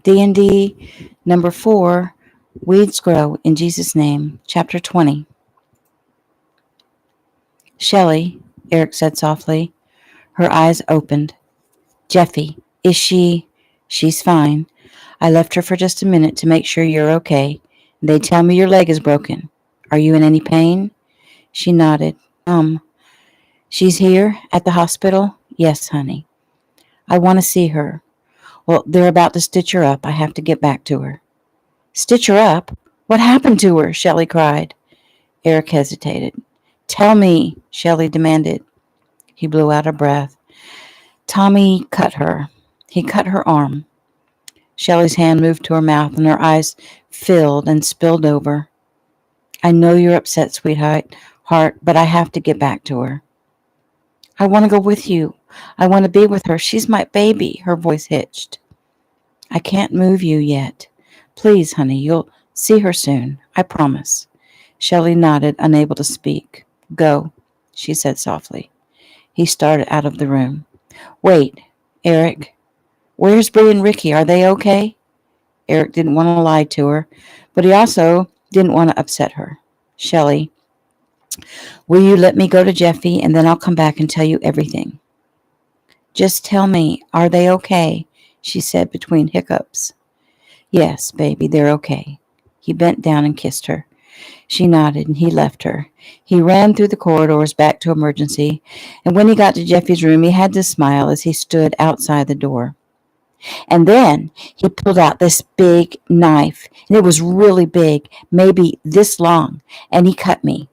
DND number 4, Weeds Grow in Jesus' Name, Chapter 20. Shelley, Eric said softly. Her eyes opened. Jeffy, is she? She's fine. I left her for just a minute to make sure you're okay. They tell me your leg is broken. Are you in any pain? She nodded. She's here at the hospital? Yes, honey. I want to see her. Well, they're about to stitch her up. I have to get back to her. Stitch her up? What happened to her? Shelley cried. Eric hesitated. Tell me, Shelley demanded. He blew out a breath. Tommy cut her. He cut her arm. Shelley's hand moved to her mouth and her eyes filled and spilled over. I know you're upset, sweetheart, but I have to get back to her. I want to go with you. I want to be with her. She's my baby. Her voice hitched. I can't move you yet. Please, honey, you'll see her soon. I promise. Shelley nodded, unable to speak. Go, she said softly. He started out of the room. Wait, Eric. Where's Bree and Ricky? Are they okay? Eric didn't want to lie to her, but he also didn't want to upset her. Shelley, will you let me go to Jeffy and then I'll come back and tell you everything? Just tell me, are they okay? She said between hiccups. Yes, baby, they're okay. He bent down and kissed her. She nodded and he left her. He ran through the corridors back to emergency, and when he got to Jeffy's room, he had to smile as he stood outside the door. And then he pulled out this big knife, and it was really big, maybe this long, and he cut me.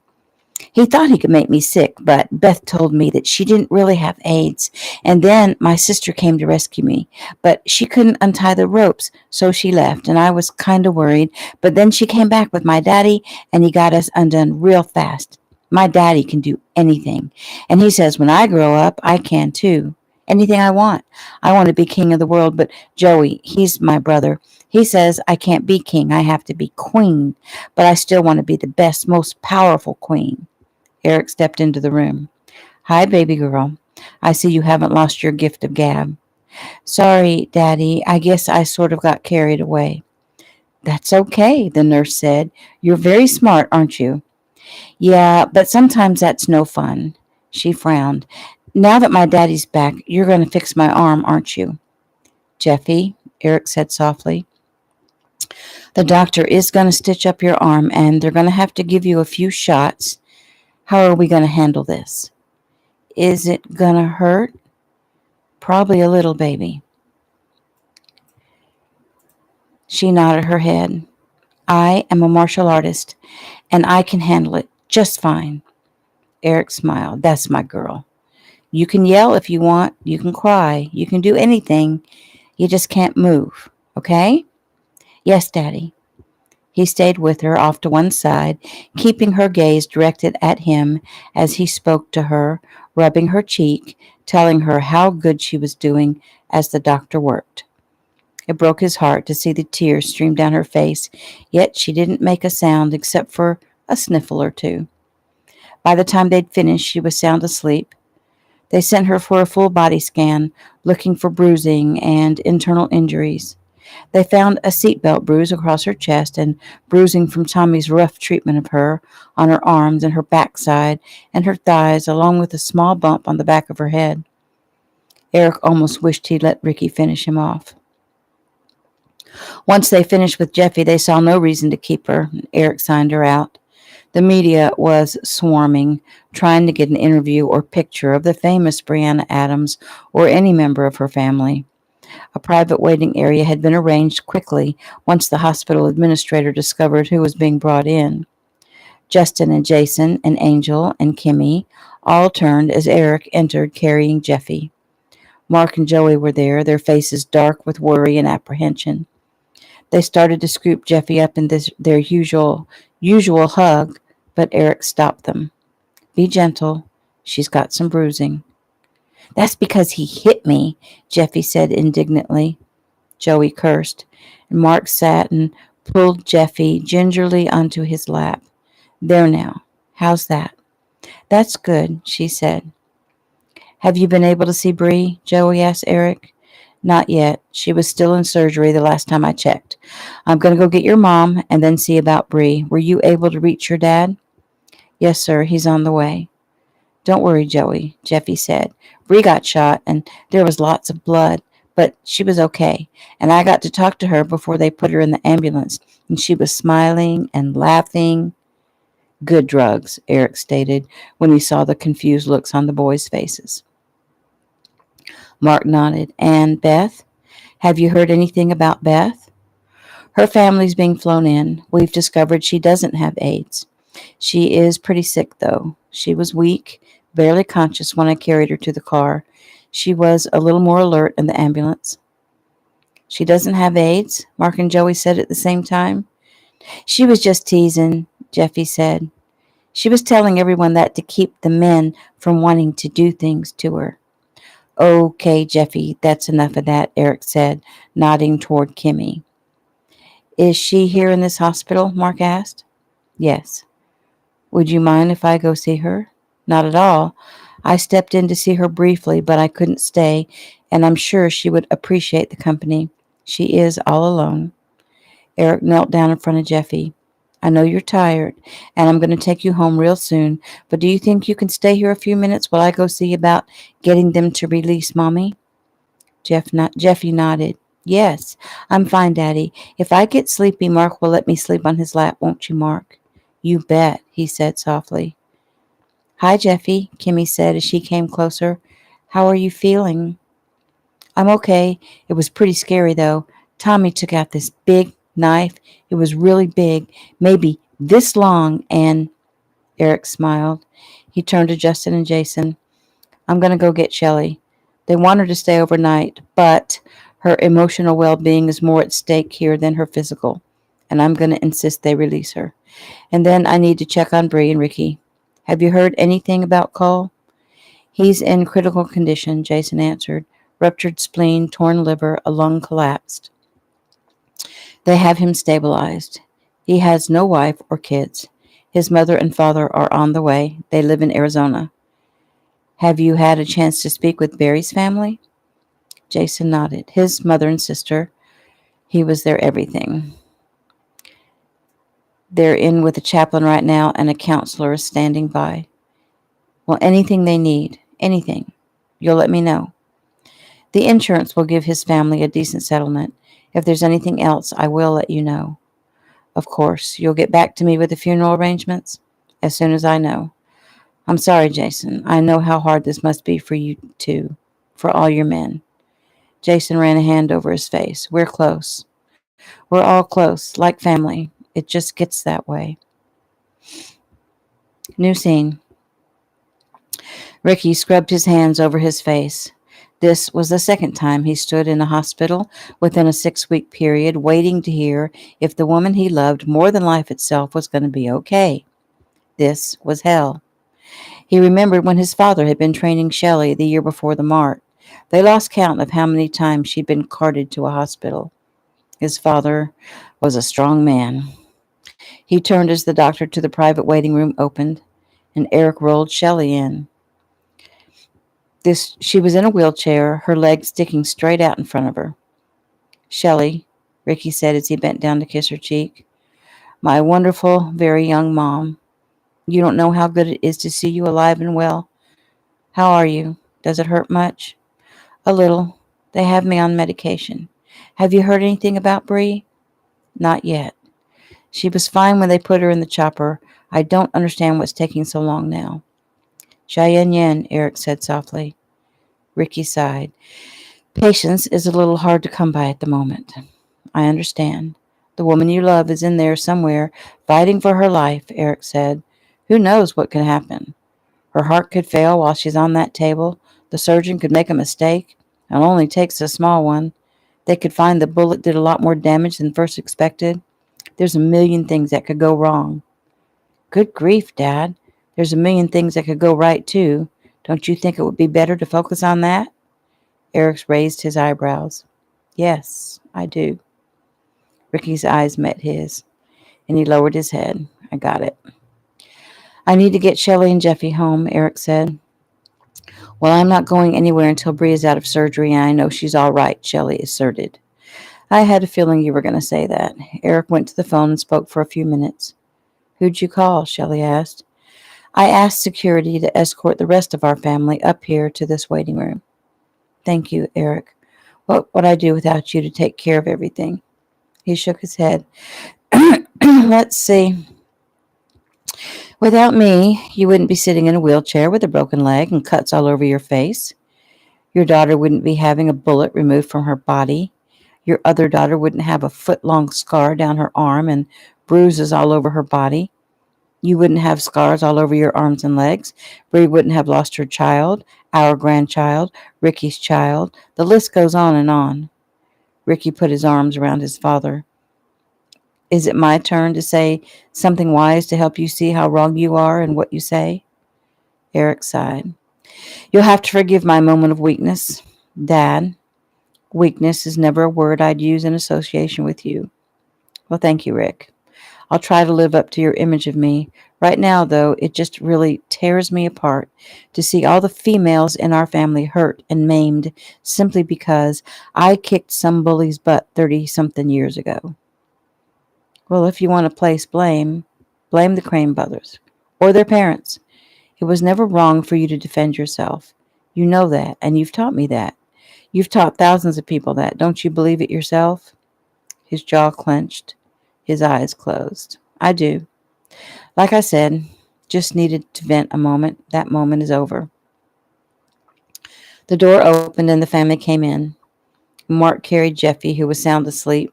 He thought he could make me sick, but Beth told me that she didn't really have AIDS, and then my sister came to rescue me, but she couldn't untie the ropes, so she left, and I was kind of worried, but then she came back with my daddy, and he got us undone real fast. My daddy can do anything, and he says when I grow up, I can too. Anything I want. I want to be king of the world, but Joey, he's my brother. He says I can't be king, I have to be queen, but I still want to be the best, most powerful queen. Eric stepped into the room. Hi, baby girl. I see you haven't lost your gift of gab. Sorry, Daddy. I guess I sort of got carried away. That's okay, the nurse said. You're very smart, aren't you? Yeah, but sometimes that's no fun. She frowned. Now that my daddy's back, you're going to fix my arm, aren't you? Jeffy, Eric said softly. The doctor is going to stitch up your arm, and they're going to have to give you a few shots. How are we going to handle this? Is it going to hurt? Probably a little, baby. She nodded her head. I am a martial artist, and I can handle it just fine. Eric smiled. That's my girl. You can yell if you want. You can cry. You can do anything. You just can't move. Okay? Yes, Daddy. He stayed with her off to one side, keeping her gaze directed at him as he spoke to her, rubbing her cheek, telling her how good she was doing as the doctor worked. It broke his heart to see the tears stream down her face, yet she didn't make a sound except for a sniffle or two. By the time they'd finished, she was sound asleep. They sent her for a full body scan, looking for bruising and internal injuries. They found a seatbelt bruise across her chest and bruising from Tommy's rough treatment of her on her arms and her backside and her thighs, along with a small bump on the back of her head. Eric almost wished he'd let Ricky finish him off. Once they finished with Jeffy, they saw no reason to keep her. Eric signed her out. The media was swarming, trying to get an interview or picture of the famous Brianna Adams or any member of her family. A private waiting area had been arranged quickly once the hospital administrator discovered who was being brought in. Justin and Jason and Angel and Kimmy all turned as Eric entered carrying Jeffy. Mark and Joey were there, their faces dark with worry and apprehension. They started to scoop Jeffy up in their usual hug, but Eric stopped them. Be gentle. She's got some bruising. That's because he hit me, Jeffy said indignantly. Joey cursed, and Mark sat and pulled Jeffy gingerly onto his lap. There now. How's that? That's good, she said. Have you been able to see Bree? Joey asked Eric. Not yet. She was still in surgery the last time I checked. I'm going to go get your mom and then see about Bree. Were you able to reach your dad? Yes, sir. He's on the way. Don't worry, Joey, Jeffy said. Bree got shot and there was lots of blood, but she was okay. And I got to talk to her before they put her in the ambulance, and she was smiling and laughing. Good drugs, Eric stated when he saw the confused looks on the boys' faces. Mark nodded. And Beth? Have you heard anything about Beth? Her family's being flown in. We've discovered she doesn't have AIDS. She is pretty sick, though. She was weak, barely conscious when I carried her to the car. She was a little more alert in the ambulance. She doesn't have AIDS, Mark and Joey said at the same time. She was just teasing, Jeffy said. She was telling everyone that to keep the men from wanting to do things to her. Okay, Jeffy, that's enough of that, Eric said, nodding toward Kimmy. Is she here in this hospital? Mark asked. Yes. Would you mind if I go see her? Not at all. I stepped in to see her briefly, but I couldn't stay, and I'm sure she would appreciate the company. She is all alone. Eric knelt down in front of Jeffy. I know you're tired, and I'm going to take you home real soon, but do you think you can stay here a few minutes while I go see about getting them to release Mommy? Jeffy nodded. Yes, I'm fine, Daddy. If I get sleepy, Mark will let me sleep on his lap, won't you, Mark? You bet, he said softly. Hi, Jeffy, Kimmy said as she came closer. How are you feeling? I'm okay. It was pretty scary, though. Tommy took out this big knife. It was really big, maybe this long, and Eric smiled. He turned to Justin and Jason. I'm going to go get Shelley. They want her to stay overnight, but her emotional well-being is more at stake here than her physical, and I'm going to insist they release her. And then I need to check on Bree and Ricky. Have you heard anything about Cole? He's in critical condition, Jason answered. Ruptured spleen, torn liver, a lung collapsed. They have him stabilized. He has no wife or kids. His mother and father are on the way. They live in Arizona. Have you had a chance to speak with Barry's family? Jason nodded. His mother and sister. He was their everything. They're in with a chaplain right now, and a counselor is standing by. Well, anything they need, anything, you'll let me know. The insurance will give his family a decent settlement. If there's anything else, I will let you know. Of course, you'll get back to me with the funeral arrangements as soon as I know. I'm sorry, Jason. I know how hard this must be for you, too, for all your men. Jason ran a hand over his face. We're close. We're all close, like family. It just gets that way. New scene. Ricky scrubbed his hands over his face. This was the second time he stood in a hospital within a 6-week period, waiting to hear if the woman he loved more than life itself was going to be okay. This was hell. He remembered when his father had been training Shelley the year before the mart. They lost count of how many times she'd been carted to a hospital. His father was a strong man. He turned as the doctor to the private waiting room opened, and Eric rolled Shelley in. She was in a wheelchair, her legs sticking straight out in front of her. Shelley, Ricky said as he bent down to kiss her cheek. My wonderful, very young mom. You don't know how good it is to see you alive and well. How are you? Does it hurt much? A little. They have me on medication. Have you heard anything about Bree? Not yet. She was fine when they put her in the chopper. I don't understand what's taking so long now. Cheyenne Yen, Eric said softly. Ricky sighed. Patience is a little hard to come by at the moment. I understand. The woman you love is in there somewhere, fighting for her life, Eric said. Who knows what could happen? Her heart could fail while she's on that table. The surgeon could make a mistake. It only takes a small one. They could find the bullet did a lot more damage than first expected. There's a million things that could go wrong. Good grief, Dad. There's a million things that could go right, too. Don't you think it would be better to focus on that? Eric raised his eyebrows. Yes, I do. Ricky's eyes met his, and he lowered his head. I got it. I need to get Shelley and Jeffy home, Eric said. Well, I'm not going anywhere until Bree is out of surgery and I know she's all right, Shelley asserted. I had a feeling you were going to say that. Eric went to the phone and spoke for a few minutes. Who'd you call? Shelley asked. I asked security to escort the rest of our family up here to this waiting room. Thank you, Eric. What would I do without you to take care of everything? He shook his head. Let's see. Without me, you wouldn't be sitting in a wheelchair with a broken leg and cuts all over your face. Your daughter wouldn't be having a bullet removed from her body. Your other daughter wouldn't have a foot-long scar down her arm and bruises all over her body. You wouldn't have scars all over your arms and legs. Bree wouldn't have lost her child, our grandchild, Ricky's child. The list goes on and on. Ricky put his arms around his father. Is it my turn to say something wise to help you see how wrong you are in what you say? Eric sighed. You'll have to forgive my moment of weakness. Dad, weakness is never a word I'd use in association with you. Well, thank you, Rick. I'll try to live up to your image of me. Right now, though, it just really tears me apart to see all the females in our family hurt and maimed simply because I kicked some bully's butt 30-something years ago. Well, if you want to place blame, blame the Crane brothers or their parents. It was never wrong for you to defend yourself. You know that, and you've taught me that. You've taught thousands of people that. Don't you believe it yourself? His jaw clenched. His eyes closed. I do. Like I said, just needed to vent a moment. That moment is over. The door opened and the family came in. Mark carried Jeffy, who was sound asleep.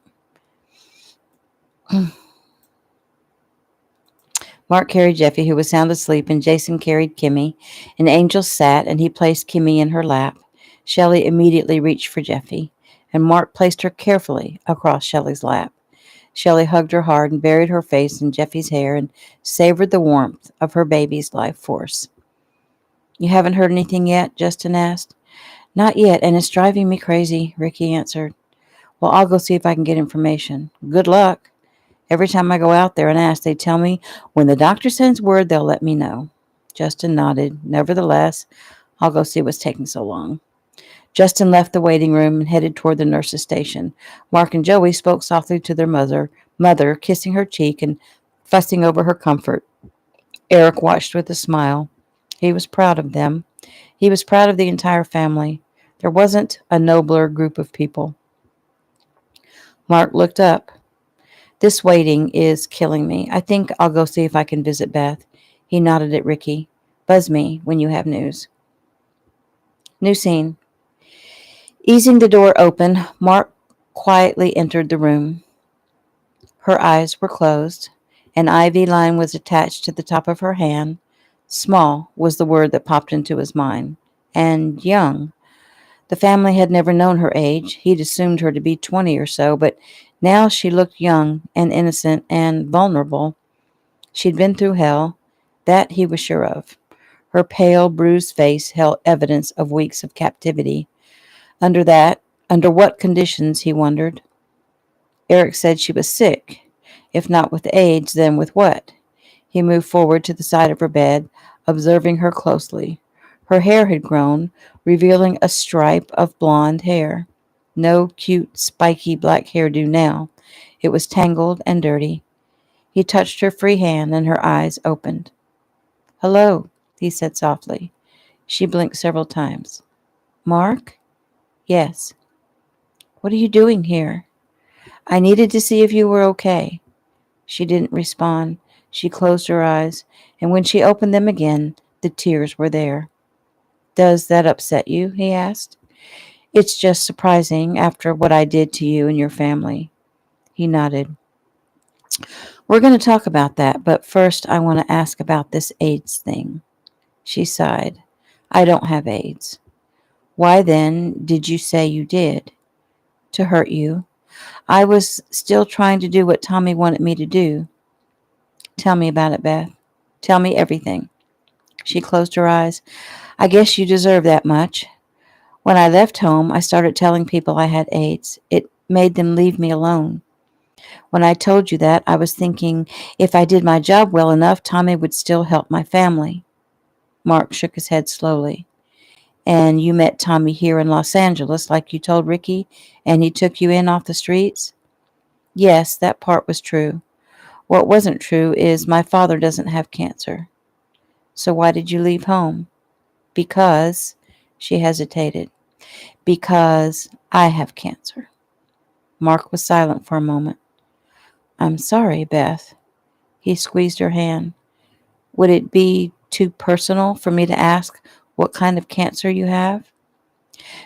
Mark carried Jeffy, who was sound asleep, and Jason carried Kimmy. And Angel sat, and he placed Kimmy in her lap. Shelley immediately reached for Jeffy, and Mark placed her carefully across Shelley's lap. Shelley hugged her hard and buried her face in Jeffy's hair and savored the warmth of her baby's life force. You haven't heard anything yet? Justin asked. Not yet, and it's driving me crazy, Ricky answered. Well, I'll go see if I can get information. Good luck. Every time I go out there and ask, they tell me when the doctor sends word, they'll let me know. Justin nodded. Nevertheless, I'll go see what's taking so long. Justin left the waiting room and headed toward the nurse's station. Mark and Joey spoke softly to their mother, kissing her cheek and fussing over her comfort. Eric watched with a smile. He was proud of them. He was proud of the entire family. There wasn't a nobler group of people. Mark looked up. This waiting is killing me. I think I'll go see if I can visit Beth. He nodded at Ricky. Buzz me when you have news. New scene. Easing the door open, Mark quietly entered the room. Her eyes were closed. An IV line was attached to the top of her hand. Small was the word that popped into his mind. And young. The family had never known her age. He'd assumed her to be 20 or so, but now she looked young and innocent and vulnerable. She'd been through hell. That he was sure of. Her pale, bruised face held evidence of weeks of captivity. Under what conditions, he wondered. Eric said she was sick. If not with AIDS, then with what? He moved forward to the side of her bed, observing her closely. Her hair had grown, revealing a stripe of blonde hair. No cute, spiky black hairdo now. It was tangled and dirty. He touched her free hand, and her eyes opened. Hello, he said softly. She blinked several times. Mark? Yes. What are you doing here? I needed to see if you were okay. She didn't respond. She closed her eyes, and when she opened them again, the tears were there. Does that upset you? He asked. It's just surprising after what I did to you and your family. He nodded. We're going to talk about that, but first I want to ask about this AIDS thing. She sighed. I don't have AIDS. Why then did you say you did? To hurt you. I was still trying to do what Tommy wanted me to do. Tell me about it, Beth. Tell me everything. She closed her eyes. I guess you deserve that much. When I left home, I started telling people I had AIDS. It made them leave me alone. When I told you that, I was thinking if I did my job well enough, Tommy would still help my family. Mark shook his head slowly. And you met Tommy here in Los Angeles, like you told Ricky, and he took you in off the streets? Yes, that part was true. What wasn't true is my father doesn't have cancer. So why did you leave home? Because, she hesitated, because I have cancer. Mark was silent for a moment. I'm sorry, Beth. He squeezed her hand. Would it be too personal for me to ask what kind of cancer you have?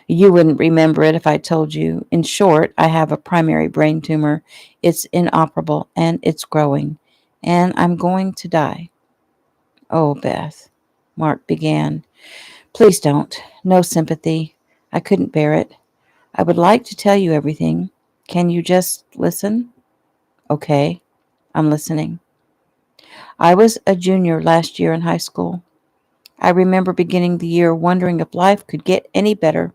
You wouldn't remember it if I told you. In short, I have a primary brain tumor. It's inoperable and it's growing. And I'm going to die. Oh, Beth, Mark began. Please don't. No sympathy. I couldn't bear it. I would like to tell you everything. Can you just listen? Okay, I'm listening. I was a junior last year in high school. I remember beginning the year wondering if life could get any better.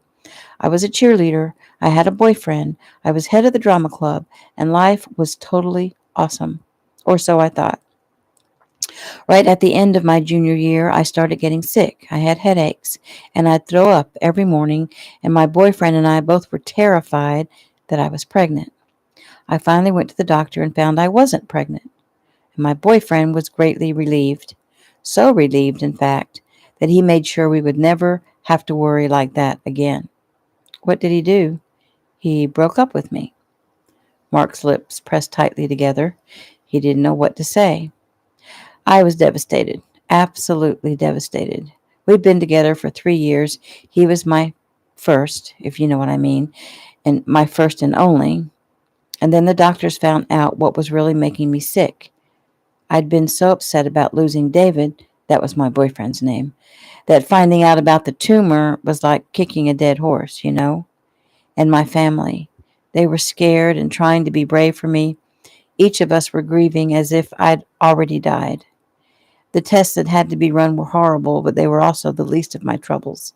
I was a cheerleader. I had a boyfriend. I was head of the drama club, and life was totally awesome. Or so I thought. Right at the end of my junior year, I started getting sick. I had headaches, and I'd throw up every morning, and my boyfriend and I both were terrified that I was pregnant. I finally went to the doctor and found I wasn't pregnant, and my boyfriend was greatly relieved. So relieved, in fact, that he made sure we would never have to worry like that again. What did he do? He broke up with me. Mark's lips pressed tightly together. He didn't know what to say. I was devastated, absolutely devastated. We'd been together for 3 years. He was my first, if you know what I mean, and my first and only. And then the doctors found out what was really making me sick. I'd been so upset about losing David, that was my boyfriend's name, that finding out about the tumor was like kicking a dead horse, you know? And my family. They were scared and trying to be brave for me. Each of us were grieving as if I'd already died. The tests that had to be run were horrible, but they were also the least of my troubles.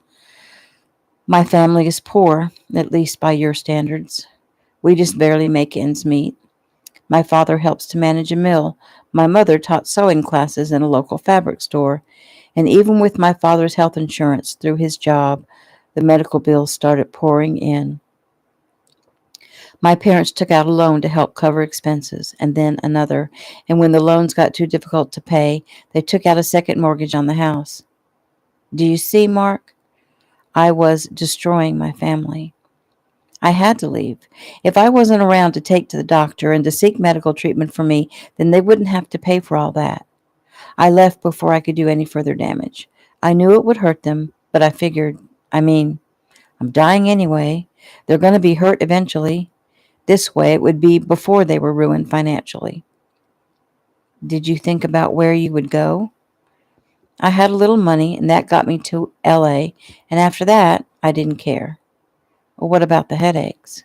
My family is poor, at least by your standards. We just barely make ends meet. My father helps to manage a mill. My mother taught sewing classes in a local fabric store. And even with my father's health insurance through his job, the medical bills started pouring in. My parents took out a loan to help cover expenses, and then another, and when the loans got too difficult to pay, they took out a second mortgage on the house. Do you see, Mark? I was destroying my family. I had to leave. If I wasn't around to take to the doctor and to seek medical treatment for me, then they wouldn't have to pay for all that. I left before I could do any further damage. I knew it would hurt them, but I figured, I'm dying anyway. They're going to be hurt eventually. This way, it would be before they were ruined financially. Did you think about where you would go? I had a little money, and that got me to LA, and after that, I didn't care. Well, what about the headaches?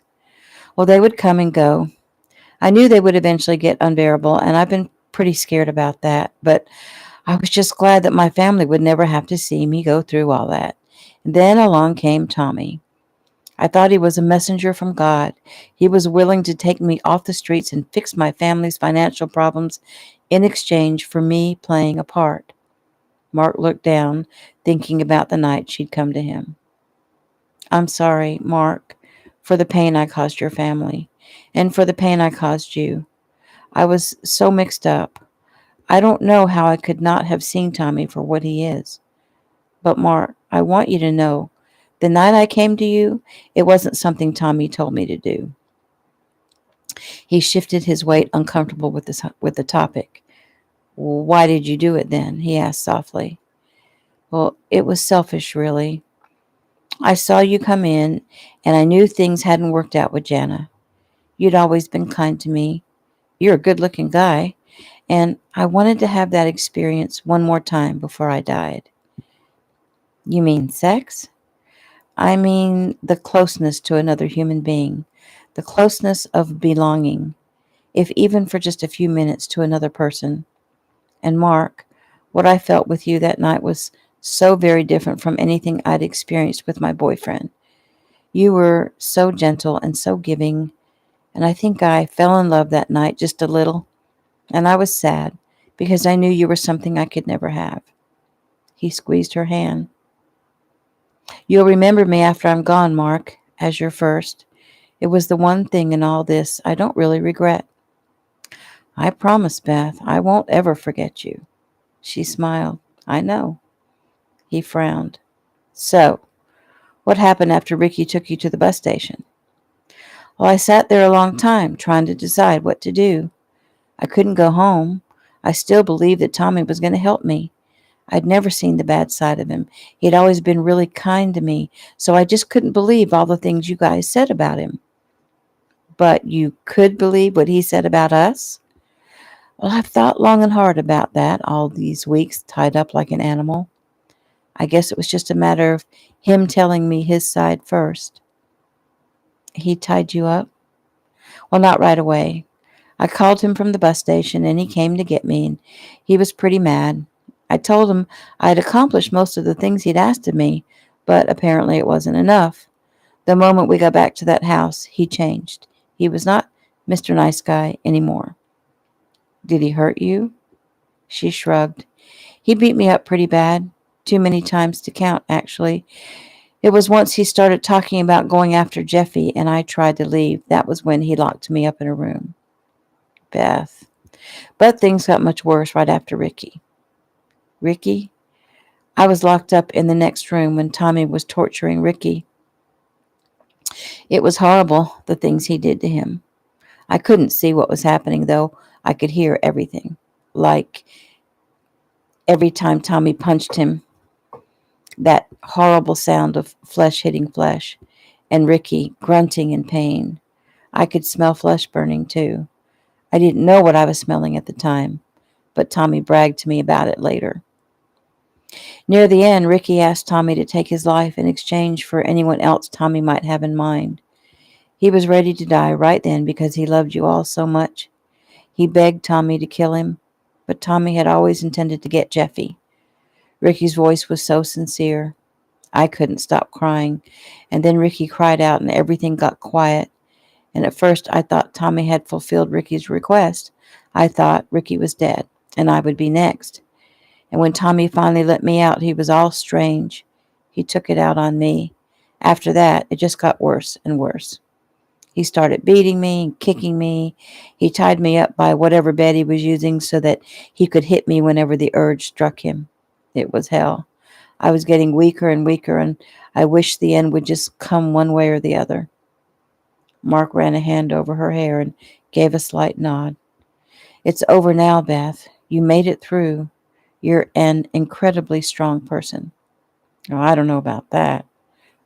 Well, they would come and go. I knew they would eventually get unbearable, and I've been pretty scared about that, but I was just glad that my family would never have to see me go through all that. And then along came Tommy. I thought he was a messenger from God. He was willing to take me off the streets and fix my family's financial problems in exchange for me playing a part. Mark looked down, thinking about the night she'd come to him. I'm sorry, Mark, for the pain I caused your family, and for the pain I caused you. I was so mixed up. I don't know how I could not have seen Tommy for what he is. But, Mark, I want you to know, the night I came to you, it wasn't something Tommy told me to do. He shifted his weight, uncomfortable with the topic. Why did you do it then? He asked softly. Well, it was selfish, really. I saw you come in, and I knew things hadn't worked out with Jana. You'd always been kind to me. You're a good-looking guy, and I wanted to have that experience one more time before I died. You mean sex? I mean the closeness to another human being, the closeness of belonging, if even for just a few minutes to another person. And Mark, what I felt with you that night was so very different from anything I'd experienced with my boyfriend. You were so gentle and so giving, and I think I fell in love that night just a little, and I was sad because I knew you were something I could never have. He squeezed her hand. You'll remember me after I'm gone, Mark, as your first. It was the one thing in all this I don't really regret. I promise, Beth, I won't ever forget you. She smiled. I know. He frowned. So, what happened after Ricky took you to the bus station? Well, I sat there a long time trying to decide what to do. I couldn't go home. I still believed that Tommy was going to help me. I'd never seen the bad side of him. He'd always been really kind to me, so I just couldn't believe all the things you guys said about him. But you could believe what he said about us? Well, I've thought long and hard about that all these weeks, tied up like an animal. I guess it was just a matter of him telling me his side first. He tied you up? Well, not right away. I called him from the bus station and he came to get me, and he was pretty mad. I told him I'd accomplished most of the things he'd asked of me, but apparently it wasn't enough. The moment we got back to that house, he changed. He was not Mr. Nice Guy anymore. Did he hurt you? She shrugged. He beat me up pretty bad. Too many times to count, actually. It was once he started talking about going after Jeffy, and I tried to leave. That was when he locked me up in a room. Beth. But things got much worse right after Ricky. Ricky? I was locked up in the next room when Tommy was torturing Ricky. It was horrible, the things he did to him. I couldn't see what was happening, though. I could hear everything. Like every time Tommy punched him, that horrible sound of flesh hitting flesh, and Ricky grunting in pain. I could smell flesh burning, too. I didn't know what I was smelling at the time, but Tommy bragged to me about it later. Near the end, Ricky asked Tommy to take his life in exchange for anyone else Tommy might have in mind. He was ready to die right then because he loved you all so much. He begged Tommy to kill him, but Tommy had always intended to get Jeffy. Ricky's voice was so sincere. I couldn't stop crying, and then Ricky cried out and everything got quiet. And at first I thought Tommy had fulfilled Ricky's request. I thought Ricky was dead, and I would be next. And when Tommy finally let me out, he was all strange. He took it out on me. After that, it just got worse and worse. He started beating me and kicking me. He tied me up by whatever bed he was using so that he could hit me whenever the urge struck him. It was hell. I was getting weaker and weaker, and I wished the end would just come one way or the other. Mark ran a hand over her hair and gave a slight nod. It's over now, Beth. You made it through. You're an incredibly strong person. Oh, I don't know about that.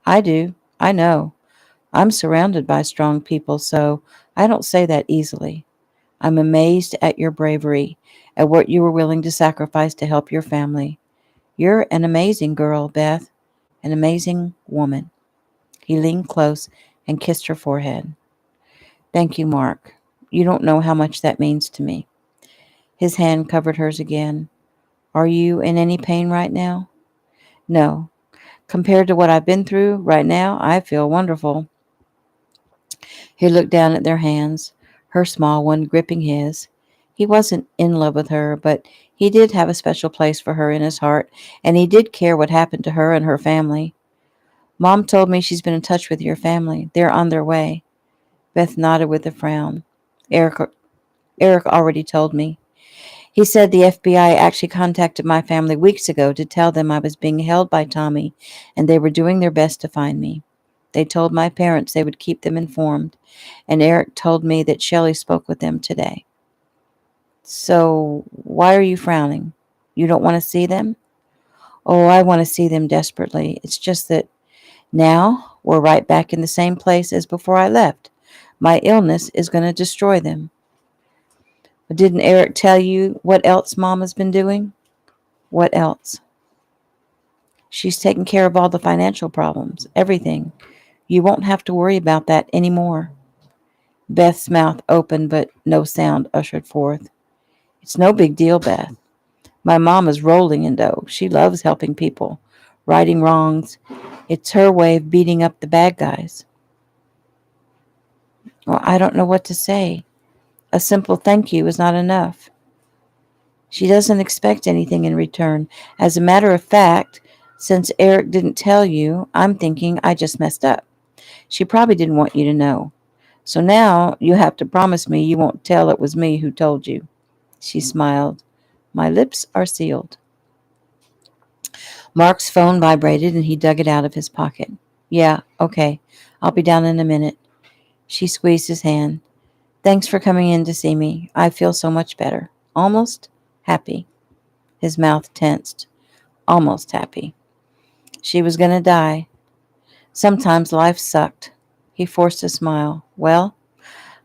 I do. I know. I'm surrounded by strong people, so I don't say that easily. I'm amazed at your bravery, at what you were willing to sacrifice to help your family. You're an amazing girl, Beth. An amazing woman. He leaned close and kissed her forehead. Thank you, Mark. You don't know how much that means to me. His hand covered hers again. Are you in any pain right now? No. Compared to what I've been through right now, I feel wonderful. He looked down at their hands, her small one gripping his. He wasn't in love with her, but he did have a special place for her in his heart, and he did care what happened to her and her family. Mom told me she's been in touch with your family. They're on their way. Beth nodded with a frown. Eric already told me. He said the FBI actually contacted my family weeks ago to tell them I was being held by Tommy, and they were doing their best to find me. They told my parents they would keep them informed, and Eric told me that Shelley spoke with them today. So, why are you frowning? You don't want to see them? Oh, I want to see them desperately. It's just that now we're right back in the same place as before I left. My illness is going to destroy them. But didn't Eric tell you what else Mom has been doing? What else? She's taken care of all the financial problems, everything. You won't have to worry about that anymore. Beth's mouth opened, but no sound ushered forth. It's no big deal, Beth. My mom is rolling in dough. She loves helping people, righting wrongs. It's her way of beating up the bad guys. Well, I don't know what to say. A simple thank you is not enough. She doesn't expect anything in return. As a matter of fact, Since Eric didn't tell you, I'm thinking I just messed up. She probably didn't want you to know. So now you have to promise me you won't tell it was me who told you. She smiled. My lips are sealed. Mark's phone vibrated and he dug it out of his pocket. Yeah, okay. I'll be down in a minute. She squeezed his hand. Thanks for coming in to see me. I feel so much better. Almost happy. His mouth tensed. Almost happy. She was going to die. Sometimes life sucked. He forced a smile. Well,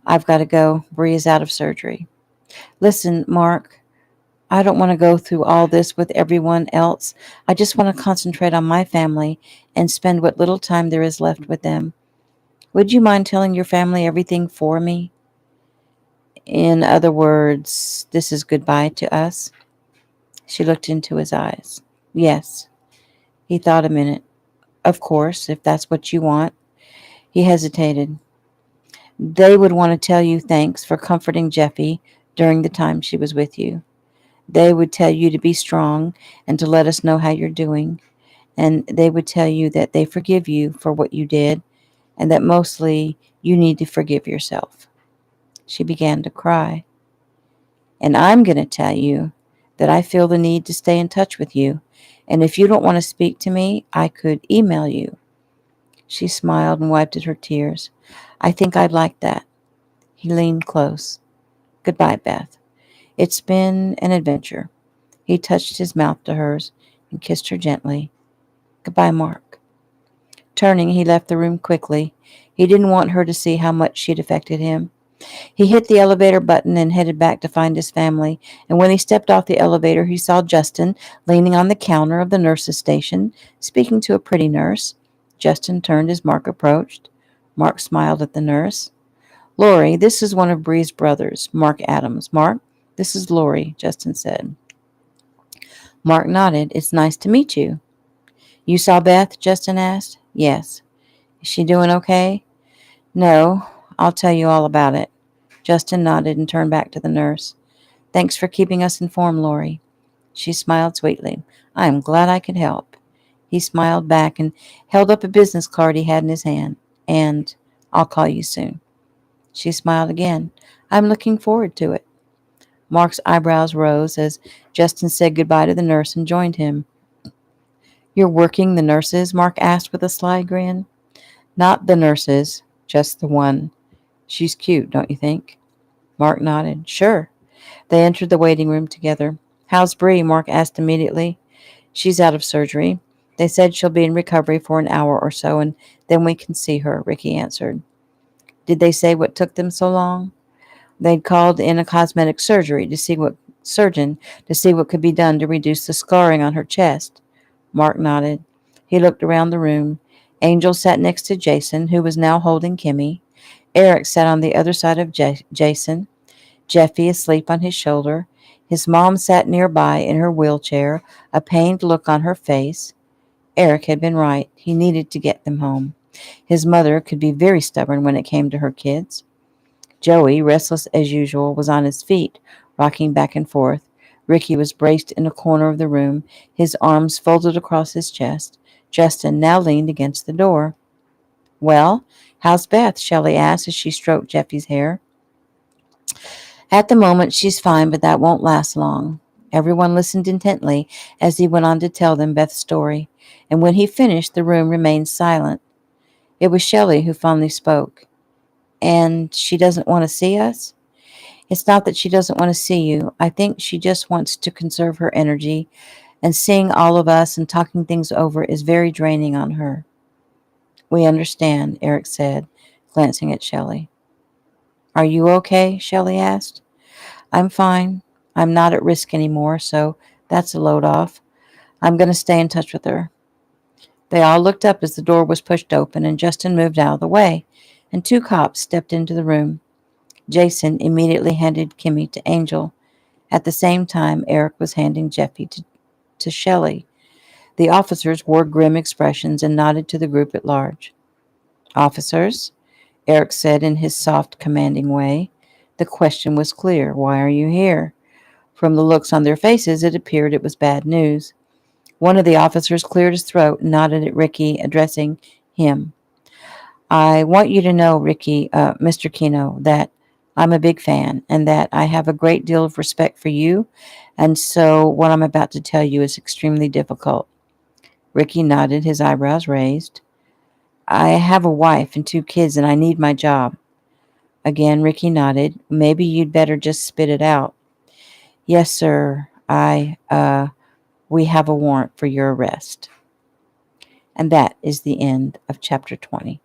I've got to go. Bree is out of surgery. Listen, Mark, I don't want to go through all this with everyone else. I just want to concentrate on my family and spend what little time there is left with them. Would you mind telling your family everything for me? In other words, this is goodbye to us? She looked into his eyes. Yes. He thought a minute. Of course, if that's what you want. He hesitated. They would want to tell you thanks for comforting Jeffy during the time she was with you. They would tell you to be strong and to let us know how you're doing. And they would tell you that they forgive you for what you did and that mostly you need to forgive yourself. She began to cry. And I'm going to tell you that I feel the need to stay in touch with you. And if you don't want to speak to me, I could email you. She smiled and wiped at her tears. I think I'd like that. He leaned close. Goodbye, Beth. It's been an adventure. He touched his mouth to hers and kissed her gently. Goodbye, Mark. Turning, he left the room quickly. He didn't want her to see how much she'd affected him. He hit the elevator button and headed back to find his family, and when he stepped off the elevator, he saw Justin leaning on the counter of the nurse's station, speaking to a pretty nurse. Justin turned as Mark approached. Mark smiled at the nurse. Lori, this is one of Bree's brothers, Mark Adams. Mark, this is Lori, Justin said. Mark nodded. It's nice to meet you. You saw Beth? Justin asked. Yes. Is she doing okay? No. I'll tell you all about it. Justin nodded and turned back to the nurse. Thanks for keeping us informed, Lori. She smiled sweetly. I am glad I could help. He smiled back and held up a business card he had in his hand. And I'll call you soon. She smiled again. I'm looking forward to it. Mark's eyebrows rose as Justin said goodbye to the nurse and joined him. You're working the nurses? Mark asked with a sly grin. Not the nurses, just the one. She's cute, don't you think? Mark nodded. Sure. They entered the waiting room together. How's Bree? Mark asked immediately. She's out of surgery. They said she'll be in recovery for an hour or so, and then we can see her, Ricky answered. Did they say what took them so long? They'd called in a cosmetic surgeon to see what could be done to reduce the scarring on her chest. Mark nodded. He looked around the room. Angel sat next to Jason, who was now holding Kimmy. Eric sat on the other side of Jason, Jeffy asleep on his shoulder. His mom sat nearby in her wheelchair, a pained look on her face. Eric had been right. He needed to get them home. His mother could be very stubborn when it came to her kids. Joey, restless as usual, was on his feet, rocking back and forth. Ricky was braced in a corner of the room, his arms folded across his chest. Justin now leaned against the door. Well, how's Beth? Shelley asked as she stroked Jeffy's hair. At the moment, she's fine, but that won't last long. Everyone listened intently as he went on to tell them Beth's story, and when he finished, the room remained silent. It was Shelley who finally spoke. And she doesn't want to see us? It's not that she doesn't want to see you. I think she just wants to conserve her energy, and seeing all of us and talking things over is very draining on her. We understand, Eric said, glancing at Shelley. Are you okay? Shelley asked. I'm fine. I'm not at risk anymore, so that's a load off. I'm going to stay in touch with her. They all looked up as the door was pushed open and Justin moved out of the way, and two cops stepped into the room. Jason immediately handed Kimmy to Angel. At the same time, Eric was handing Jeffy to Shelley. The officers wore grim expressions and nodded to the group at large. Officers, Eric said in his soft, commanding way. The question was clear. Why are you here? From the looks on their faces, it appeared it was bad news. One of the officers cleared his throat and nodded at Ricky, addressing him. I want you to know, Ricky, Mr. Kino, that I'm a big fan and that I have a great deal of respect for you, and so what I'm about to tell you is extremely difficult. Ricky nodded, his eyebrows raised. I have a wife and 2 kids, and I need my job. Again, Ricky nodded. Maybe you'd better just spit it out. Yes, sir. We have a warrant for your arrest. And that is the end of chapter 20.